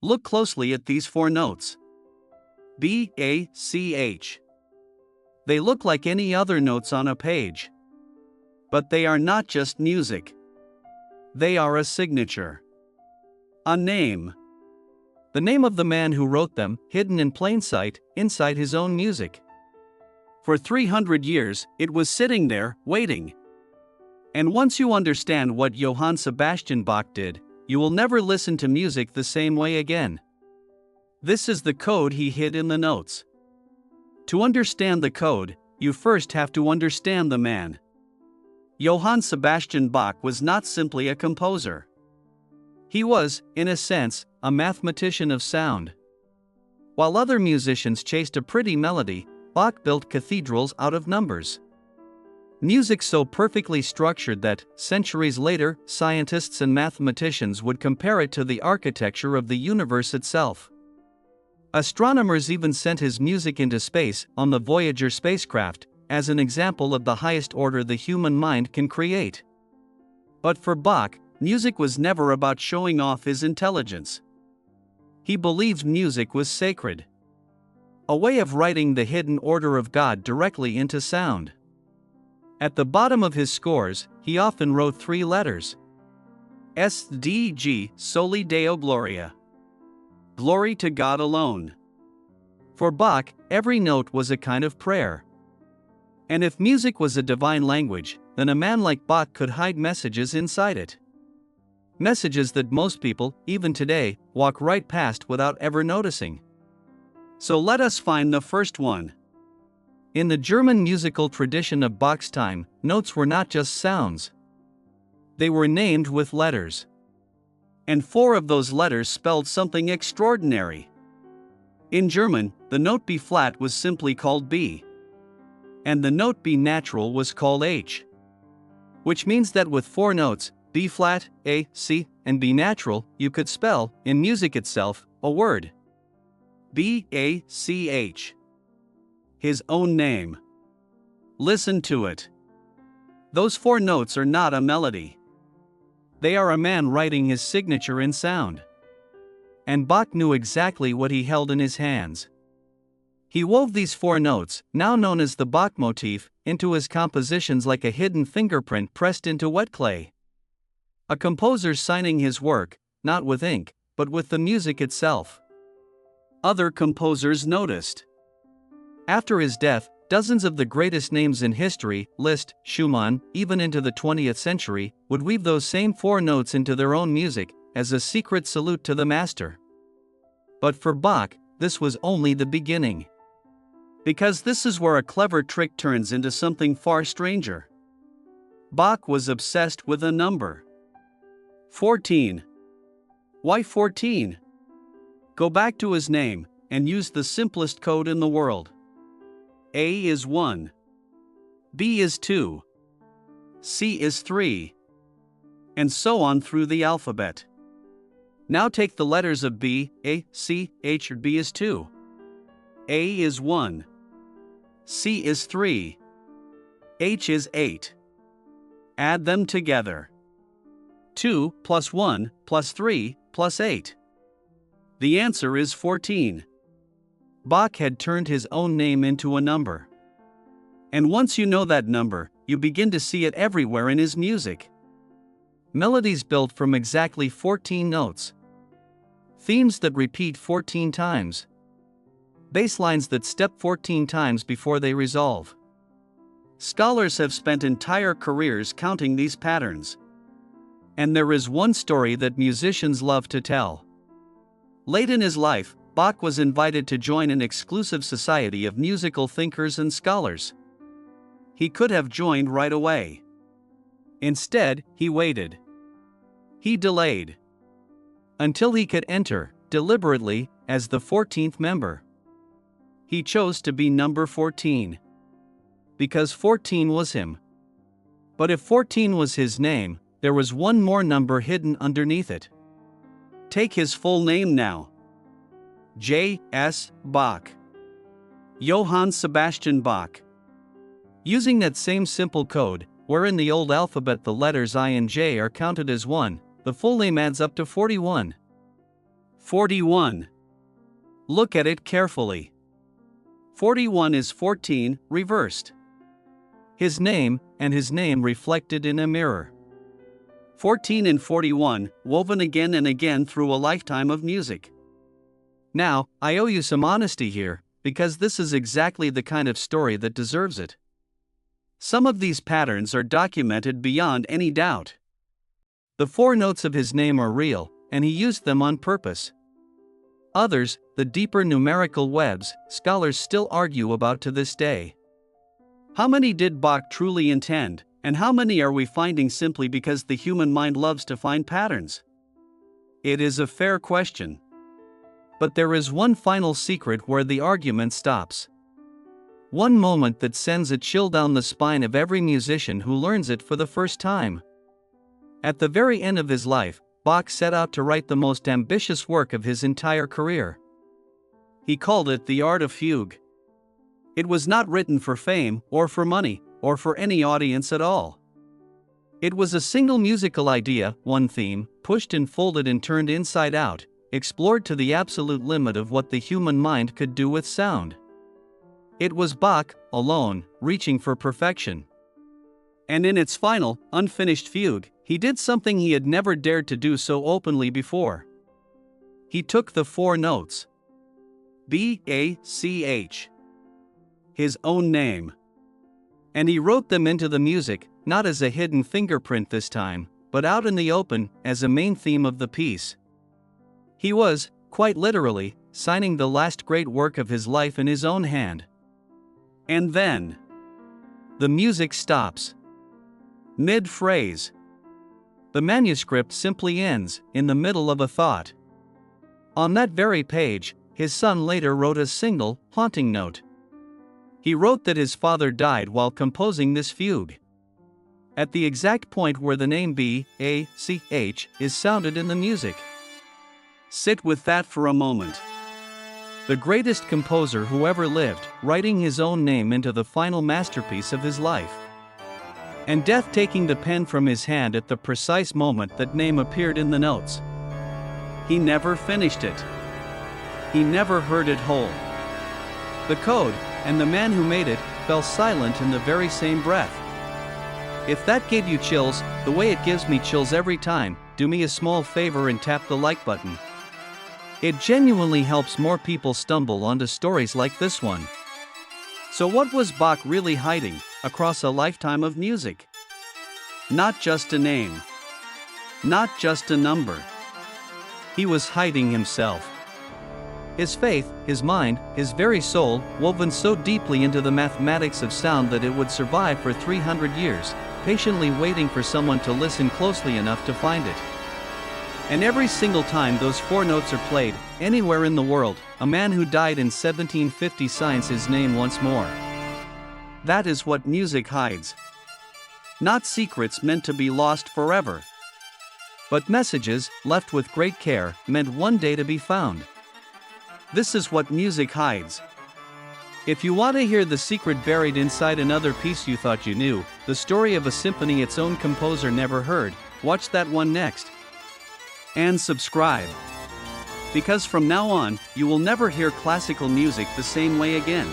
Look closely at these four notes. B-A-C-H. They look like any other notes on a page. But they are not just music. They are a signature. A name. The name of the man who wrote them, hidden in plain sight, inside his own music. For 300 years, it was sitting there, waiting. And once you understand what Johann Sebastian Bach did, you will never listen to music the same way again. This is the code he hid in the notes. To understand the code, you first have to understand the man. Johann Sebastian Bach was not simply a composer. He was, in a sense, a mathematician of sound. While other musicians chased a pretty melody, Bach built cathedrals out of numbers. Music so perfectly structured that, centuries later, scientists and mathematicians would compare it to the architecture of the universe itself. Astronomers even sent his music into space on the Voyager spacecraft, as an example of the highest order the human mind can create. But for Bach, music was never about showing off his intelligence. He believed music was sacred. A way of writing the hidden order of God directly into sound. At the bottom of his scores, he often wrote three letters. S-D-G, Soli Deo Gloria. Glory to God alone. For Bach, every note was a kind of prayer. And if music was a divine language, then a man like Bach could hide messages inside it. Messages that most people, even today, walk right past without ever noticing. So let us find the first one. In the German musical tradition of Bach's time, notes were not just sounds. They were named with letters. And four of those letters spelled something extraordinary. In German, the note B flat was simply called B. And the note B natural was called H. Which means that with four notes, B flat, A, C, and B natural, you could spell, in music itself, a word. B-A-C-H. His own name. Listen to it. Those four notes are not a melody. They are a man writing his signature in sound. And Bach knew exactly what he held in his hands. He wove these four notes, now known as the Bach motif, into his compositions like a hidden fingerprint pressed into wet clay. A composer signing his work, not with ink, but with the music itself. Other composers noticed. After his death, dozens of the greatest names in history, Liszt, Schumann, even into the 20th century, would weave those same four notes into their own music, as a secret salute to the master. But for Bach, this was only the beginning. Because this is where a clever trick turns into something far stranger. Bach was obsessed with a number. 14. Why 14? Go back to his name, and use the simplest code in the world. A is 1. B is 2. C is 3. And so on through the alphabet. Now take the letters of B, A, C, H. B is 2. A is 1. C is 3. H is 8. Add them together. 2 plus 1 plus 3 plus 8. The answer is 14. Bach had turned his own name into a number. And once you know that number, you begin to see it everywhere in his music. Melodies built from exactly 14 notes. Themes that repeat 14 times. Bass lines that step 14 times before they resolve. Scholars have spent entire careers counting these patterns. And there is one story that musicians love to tell. Late in his life, Bach was invited to join an exclusive society of musical thinkers and scholars. He could have joined right away. Instead, he waited. He delayed. Until he could enter, deliberately, as the 14th member. He chose to be number 14. Because 14 was him. But if 14 was his name, there was one more number hidden underneath it. Take his full name now. J.S. Bach. Johann Sebastian Bach. Using that same simple code, where in the old alphabet the letters I and J are counted as 1, the full name adds up to 41. 41. Look at it carefully. 41 is 14, reversed. His name, and his name reflected in a mirror. 14 and 41, woven again and again through a lifetime of music. Now, I owe you some honesty here, because this is exactly the kind of story that deserves it. Some of these patterns are documented beyond any doubt. The 4 notes of his name are real, and he used them on purpose. Others, the deeper numerical webs, scholars still argue about to this day. How many did Bach truly intend, and how many are we finding simply because the human mind loves to find patterns? It is a fair question. But there is one final secret where the argument stops. One moment that sends a chill down the spine of every musician who learns it for the first time. At the very end of his life, Bach set out to write the most ambitious work of his entire career. He called it the Art of Fugue. It was not written for fame, or for money, or for any audience at all. It was a single musical idea, one theme, pushed and folded and turned inside out, explored to the absolute limit of what the human mind could do with sound. It was Bach, alone, reaching for perfection. And in its final, unfinished fugue, he did something he had never dared to do so openly before. He took the 4 notes. B+A+C+H. His own name. And he wrote them into the music, not as a hidden fingerprint this time, but out in the open, as a main theme of the piece. He was, quite literally, signing the last great work of his life in his own hand. And then, the music stops. Mid-phrase. The manuscript simply ends, in the middle of a thought. On that very page, his son later wrote a single, haunting note. He wrote that his father died while composing this fugue. At the exact point where the name B+A+C+H is sounded in the music. Sit with that for a moment. The greatest composer who ever lived, writing his own name into the final masterpiece of his life. And death taking the pen from his hand at the precise moment that name appeared in the notes. He never finished it. He never heard it whole. The code, and the man who made it, fell silent in the very same breath. If that gave you chills, the way it gives me chills every time, do me a small favor and tap the like button. It genuinely helps more people stumble onto stories like this one. So what was Bach really hiding, across a lifetime of music? Not just a name. Not just a number. He was hiding himself. His faith, his mind, his very soul, woven so deeply into the mathematics of sound that it would survive for 300 years, patiently waiting for someone to listen closely enough to find it. And every single time those 4 notes are played, anywhere in the world, a man who died in 1750 signs his name once more. That is what music hides. Not secrets meant to be lost forever, but messages, left with great care, meant one day to be found. This is what music hides. If you want to hear the secret buried inside another piece you thought you knew, the story of a symphony its own composer never heard, watch that one next. And subscribe. Because from now on, you will never hear classical music the same way again.